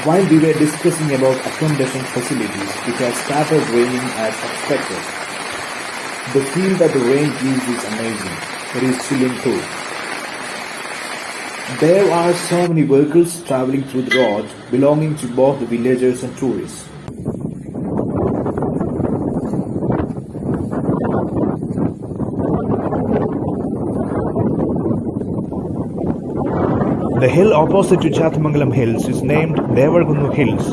While we were discussing about accommodation facilities, it has started raining as expected. The feel that the rain gives is amazing. It is chilling too. There are so many vehicles traveling through the road belonging to both the villagers and tourists. The hill opposite to Chathamangalam Hills is named Devargundo Hills,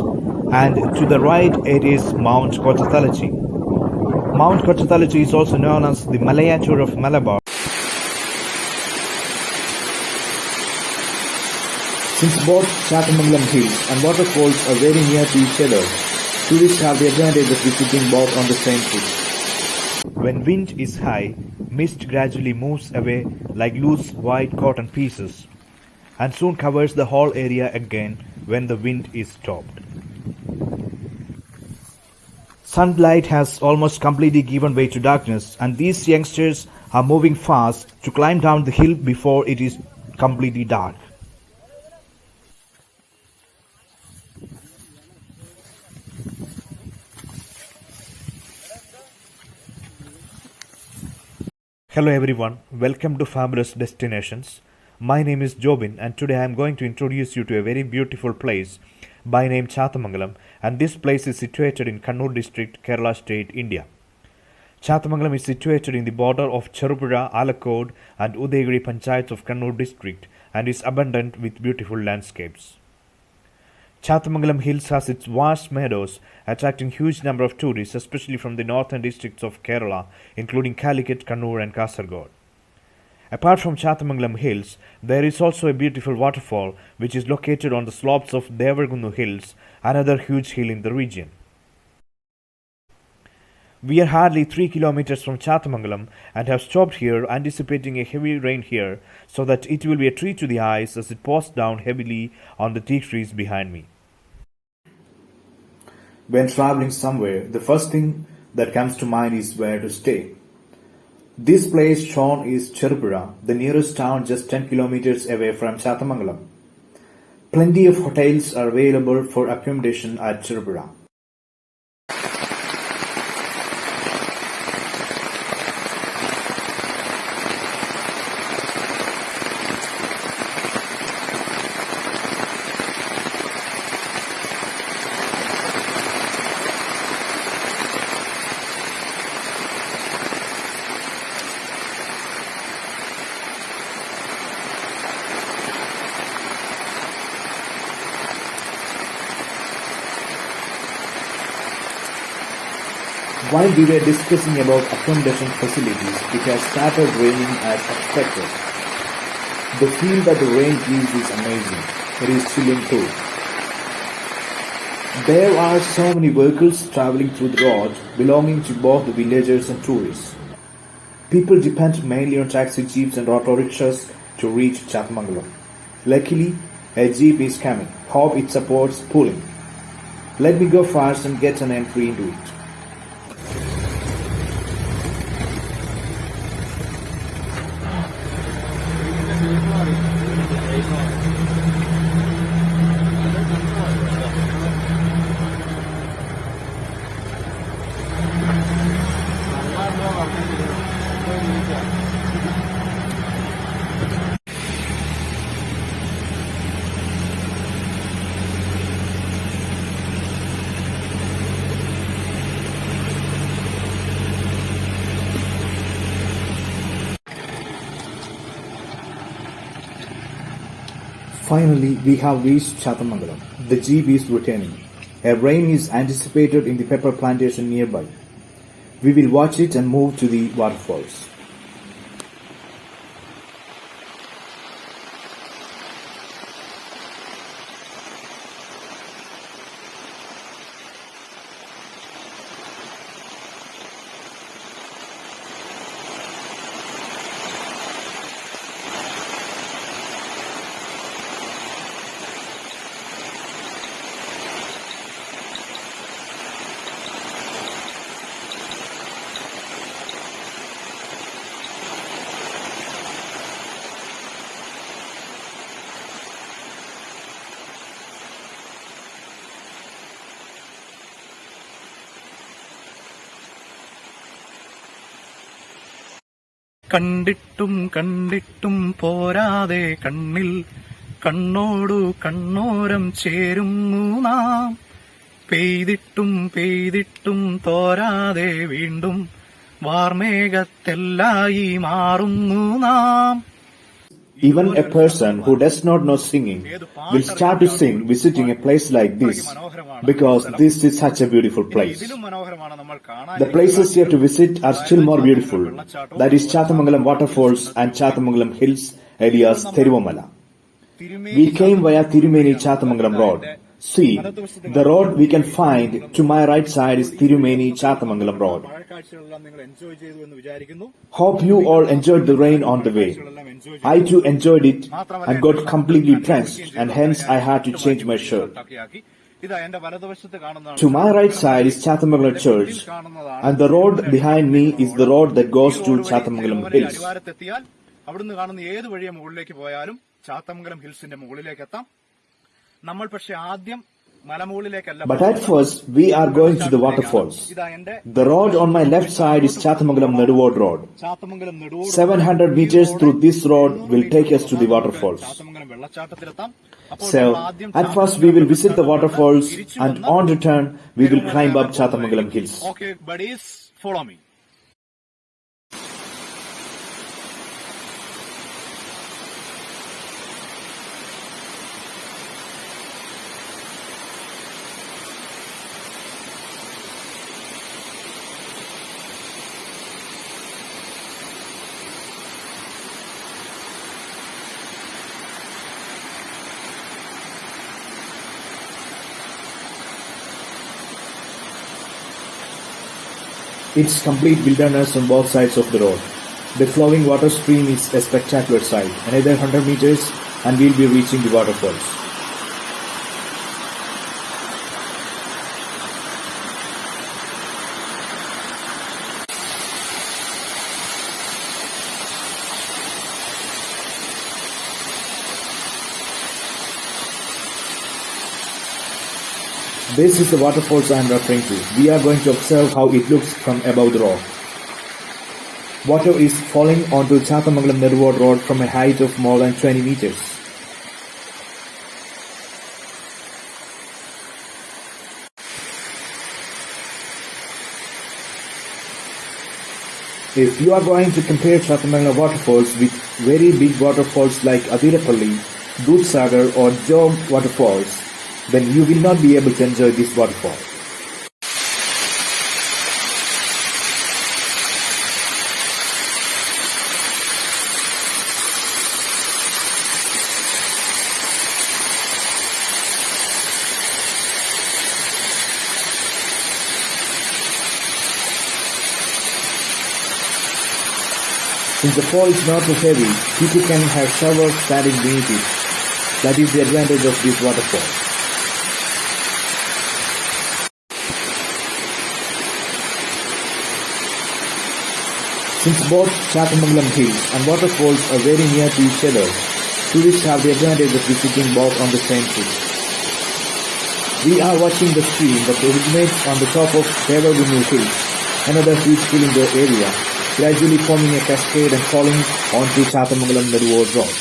and to the right it is Mount Kochathalachi. Mount Kochathalachi is also known as the Miniature of Malabar. Since both Chathamangalam Hills and Waterfalls are very near to each other, tourists have the advantage of visiting both on the same trip. When wind is high, mist gradually moves away like loose white cotton pieces, and soon covers the whole area again when the wind is stopped. Sunlight has almost completely given way to darkness, and these youngsters are moving fast to climb down the hill before it is completely dark. Hello everyone, welcome to Fabulous Destinations. My name is Jobin, and today I am going to introduce you to a very beautiful place by name Chathamangalam, and this place is situated in Kannur district, Kerala state, India. Chathamangalam is situated in the border of Cherupuzha, Alakode and Udayagiri panchayats of Kannur district and is abundant with beautiful landscapes. Chathamangalam Hills has its vast meadows, attracting huge number of tourists, especially from the northern districts of Kerala, including Calicut, Kannur and Kasaragod. Apart from Chathamangalam Hills, there is also a beautiful waterfall which is located on the slopes of Devargundo Hills, another huge hill in the region. We are hardly 3 kilometers from Chathamangalam and have stopped here anticipating a heavy rain here so that it will be a treat to the eyes as it pours down heavily on the teak trees behind me. When traveling somewhere, the first thing that comes to mind is where to stay. This place shown is Cherupuzha, the nearest town just 10 kilometers away from Chathamangalam. Plenty of hotels are available for accommodation at Cherupuzha. While we were discussing about accommodation facilities, it has started raining as expected. The feel that the rain gives is amazing. It is chilling too. There are so many vehicles traveling through the road belonging to both the villagers and tourists. People depend mainly on taxi jeeps and auto rickshaws to reach Chathamangalam. Luckily, a jeep is coming. Hope it supports pulling. Let me go fast and get an entry into it. Finally, we have reached Chathamangalam. The jeep is returning. A rain is anticipated in the pepper plantation nearby. We will watch it and move to the waterfalls. കണ്ടിട്ടും കണ്ടിട്ടും പോരാതെ കണ്ണിൽ കണ്ണോടു കണ്ണോരം ചേരുന്നു നാം. പെയ്തിട്ടും പെയ്തിട്ടും തോരാതെ വീണ്ടും വാർമേഘത്തെല്ലായി മാറുന്നു നാം. Even a person who does not know singing will start to sing visiting a place like this because this is such a beautiful place. The places here to visit are still more beautiful. That is Chathamangalam Waterfalls and Chathamangalam Hills, alias Theruvamala. We came via Tirumeni Chathamangalam Road. See, the road we can find to my right side is Tirumeni Chathamangalam Road. Hope you all enjoyed the rain on the way. I too enjoyed it and got completely drenched, and hence I had to change my shirt. To my right side is Chathamangalam Church, and the road behind me is the road that goes to Chathamangalam Hills. അവിടുന്ന് കാണുന്ന ഏത് വഴിയെ മുകളിലേക്ക് പോയാലും ചാത്തമംഗലം ഹിൽസിന്റെ മുകളിലേക്ക് എത്താം. നമ്മൾ പക്ഷെ ആദ്യം മലമുകളിലേക്കല്ല. But at first we are going to the waterfalls. The road on my left side is Chathamangalam Neduvod Road. 700 meters through this road will take us to the waterfalls. So, at first we will visit the waterfalls and on return we will climb up Chathamangalam Hills. Okay, buddies, follow me. It's complete wilderness on both sides of the road. The flowing water stream is a spectacular sight. Another 100 meters and we'll be reaching the waterfalls. This is the waterfalls I am referring to. We are going to observe how it looks from above the rock. Water is falling onto Chathamangalam Neduvod Road from a height of more than 20 meters. If you are going to compare Chathamangalam waterfalls with very big waterfalls like Adirapalli, Dudhsagar or Jog waterfalls, then you will not be able to enjoy this waterfall. Since the fall is not so heavy, people can have showers standing beneath it. That is the advantage of this waterfall. Since both Chathamangalam Hills and waterfalls are very near to each other, tourists have the advantage of visiting both on the same trip. We are watching the stream that originates on the top of Devargundo Hills, another huge hill in the area, gradually forming a cascade and falling onto Chathamangalam Neduvod Road.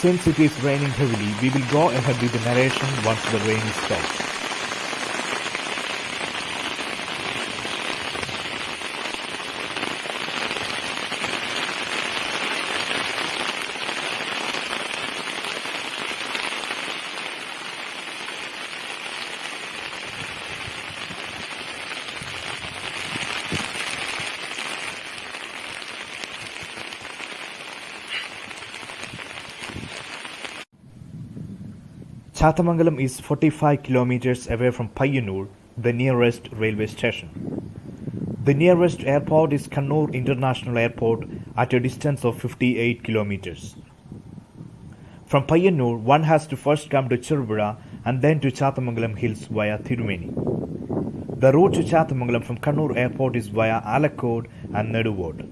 Since it is raining heavily, we will go ahead with the narration once the rain is stopped. Chathamangalam is 45 kilometers away from Payyanur, the nearest railway station. The nearest airport is Kannur International Airport at a distance of 58 kilometers. From Payyanur, one has to first come to Cherupuzha and then to Chathamangalam Hills via Thiruvamala. The route to Chathamangalam from Kannur Airport is via Alakode and meadows.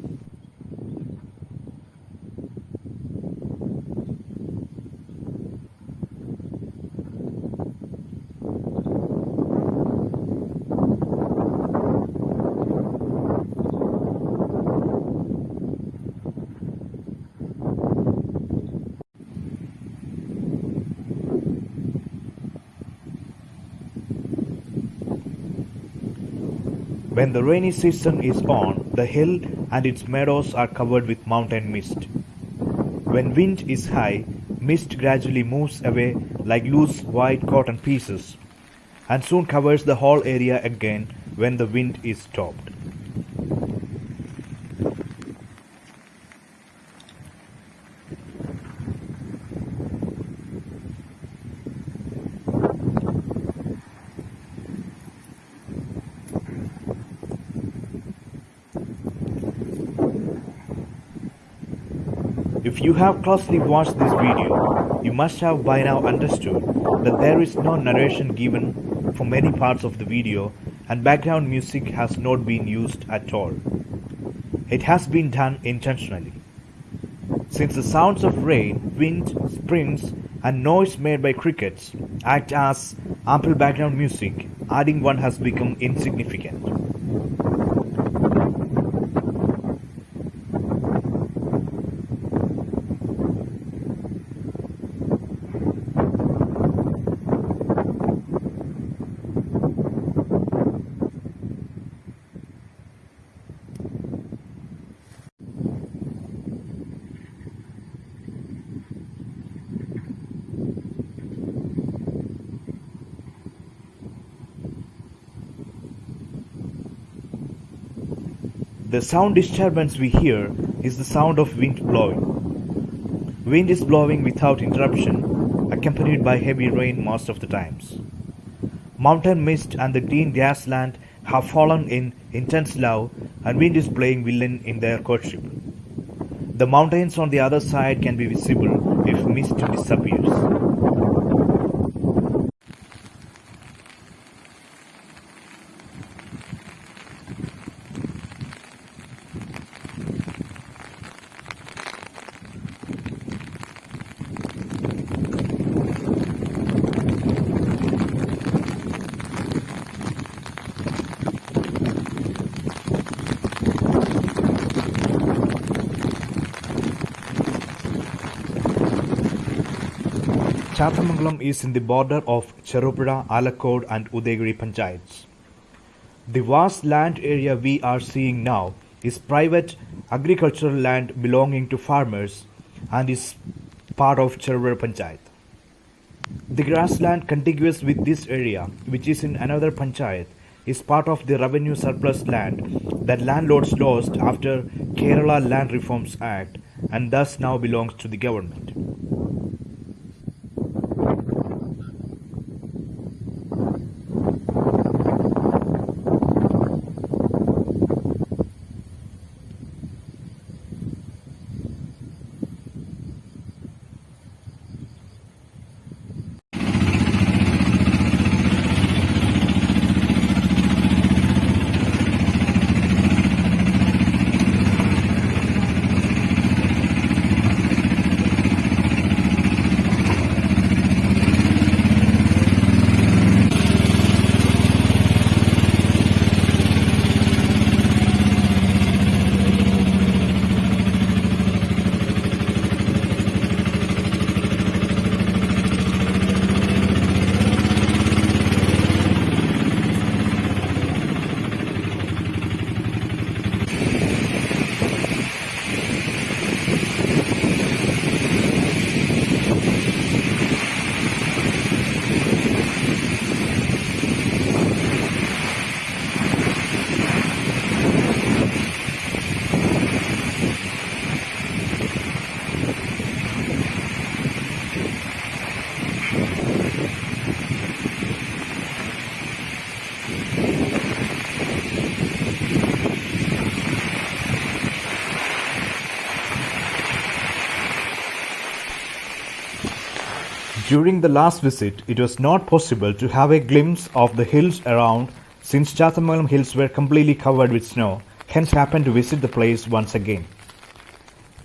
When the rainy season is on, the hill and its meadows are covered with mountain mist. When wind is high, mist gradually moves away like loose white cotton pieces and soon covers the whole area again when the wind is stopped. If you have closely watched this video, you must have by now understood that there is no narration given for many parts of the video and background music has not been used at all. It has been done intentionally. Since the sounds of rain, wind, springs and noise made by crickets act as ample background music, adding one has become insignificant. The sound disturbance we hear is the sound of wind blowing. Wind is blowing without interruption, accompanied by heavy rain most of the times. Mountain mist and the green grassland have fallen in intense love and wind is playing villain in their courtship. The mountains on the other side can be visible if mist disappears. Chathamangalam is in the border of Cherupuzha, Alakode and Udayagiri panchayats. The vast land area we are seeing now is private agricultural land belonging to farmers and is part of Cherupuzha panchayat. The grassland contiguous with this area, which is in another panchayat, is part of the revenue surplus land that landlords lost after Kerala Land Reforms Act and thus now belongs to the government. During the last visit, it was not possible to have a glimpse of the hills around since Chathamangalam Hills were completely covered with snow, hence happened to visit the place once again.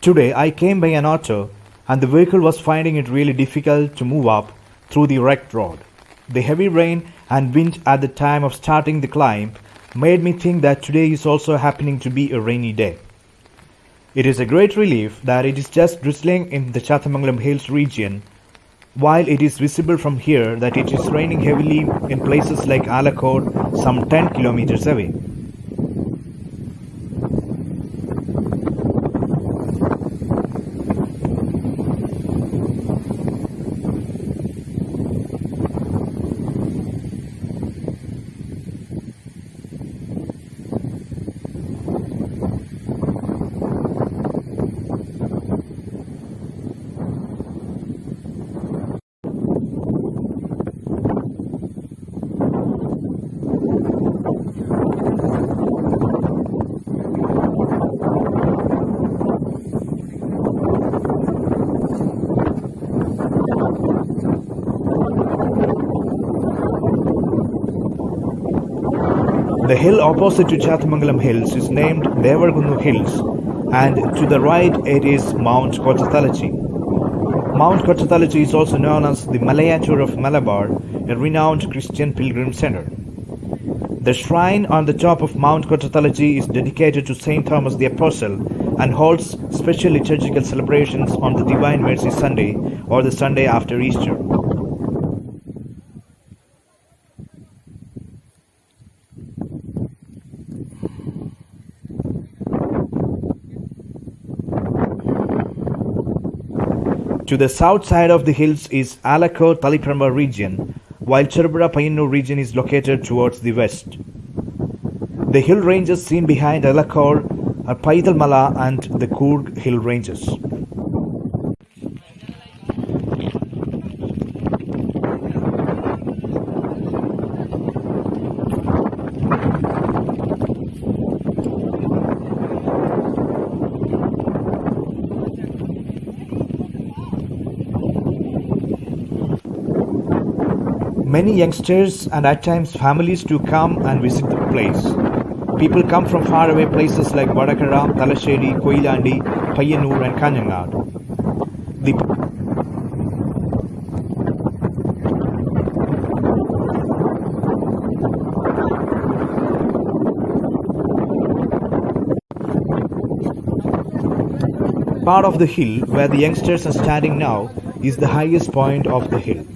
Today I came by an auto and the vehicle was finding it really difficult to move up through the wrecked road. The heavy rain and wind at the time of starting the climb made me think that today is also happening to be a rainy day. It is a great relief that it is just drizzling in the Chathamangalam Hills region, while it is visible from here that it is raining heavily in places like Alakode, some 10 kilometers away. The hill opposite to Chathamangalam Hills is named Devargundo Hills, and to the right it is Mount Kochathalachi. Mount Kochathalachi is also known as the Malayatur of Malabar, a renowned Christian pilgrim center. The shrine on the top of Mount Kochathalachi is dedicated to Saint Thomas the Apostle and holds special liturgical celebrations on the Divine Mercy Sunday or the Sunday after Easter. To the south side of the hills is Alakode Taliparamba region, while Cherupuzha region is located towards the west. The hill ranges seen behind Alakode are Paidalmala and the Coorg hill ranges. Many youngsters and at times families do come and visit the place. People come from faraway places like Vadakara, Talasheri, Koilandi, Payyanur and Kanyanad. The part of the hill where the youngsters are standing now is the highest point of the hill.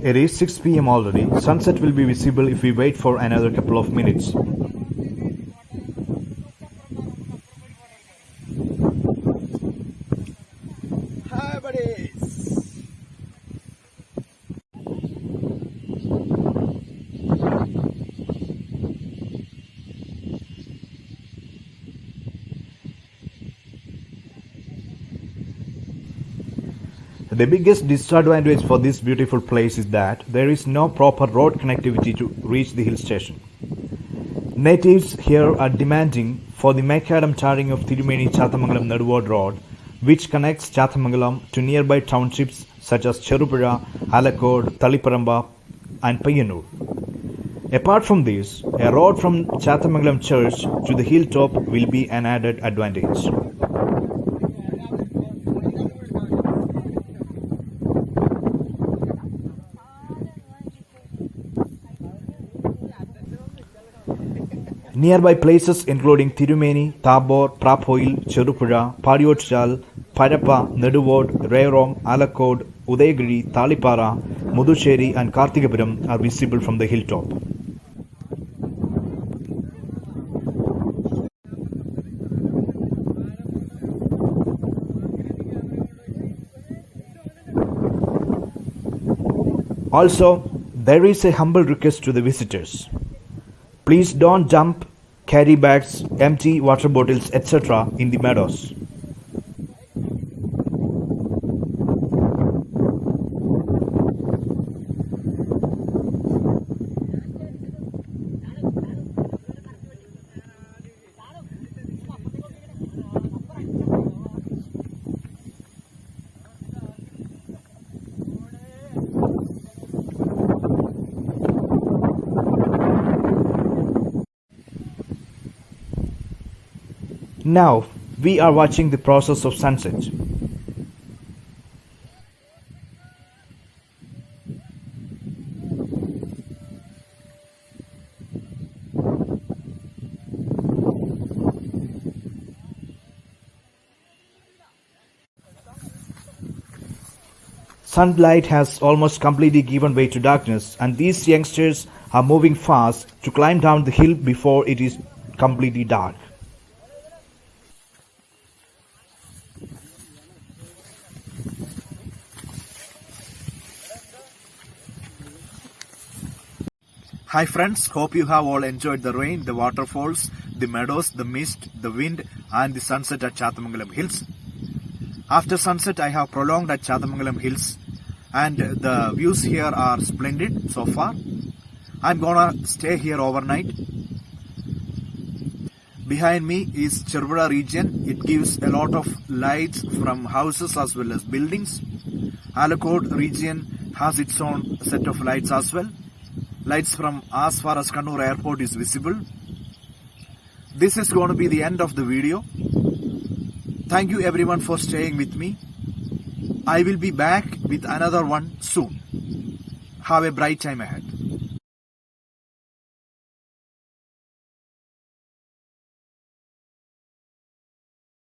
It is 6 p.m. already. Sunset will be visible if we wait for another couple of minutes. Hi buddies! The biggest disadvantage for this beautiful place is that there is no proper road connectivity to reach the hill station. Natives here are demanding for the macadam tarring of Tirumeni Chathamangalam Naduvod Road, which connects Chathamangalam to nearby townships such as Cherupuzha, Alakode, Taliparamba and Payyanur. Apart from this, a road from Chathamangalam Church to the hilltop will be an added advantage. Nearby places including Tirumeni, Tabor, Prapoil, Cherupuzha, Padiyotchal, Parappa, Neduvod, Rairom, Alakode, Udayagiri, Talipara, Muducherry and Karthikapuram are visible from the hilltop. Also, there is a humble request to the visitors. Please don't jump, carry bags, empty water bottles, etc. in the meadows. Now, we are watching the process of sunset. Sunlight has almost completely given way to darkness, and these youngsters are moving fast to climb down the hill before it is completely dark. Hi friends, hope you have all enjoyed the rain, the waterfalls, the meadows, the mist, the wind and the sunset at Chathamangalam Hills. After sunset I have prolonged at Chathamangalam Hills and the views here are splendid so far. I'm gonna stay here overnight. Behind me is Cherupuzha region. It gives a lot of lights from houses as well as buildings. Alakode region has its own set of lights as well. Lights from as far as Kannur airport is visible. This is going to be the end of the video. Thank you everyone for staying with me. I will be back with another one soon. Have a bright time ahead.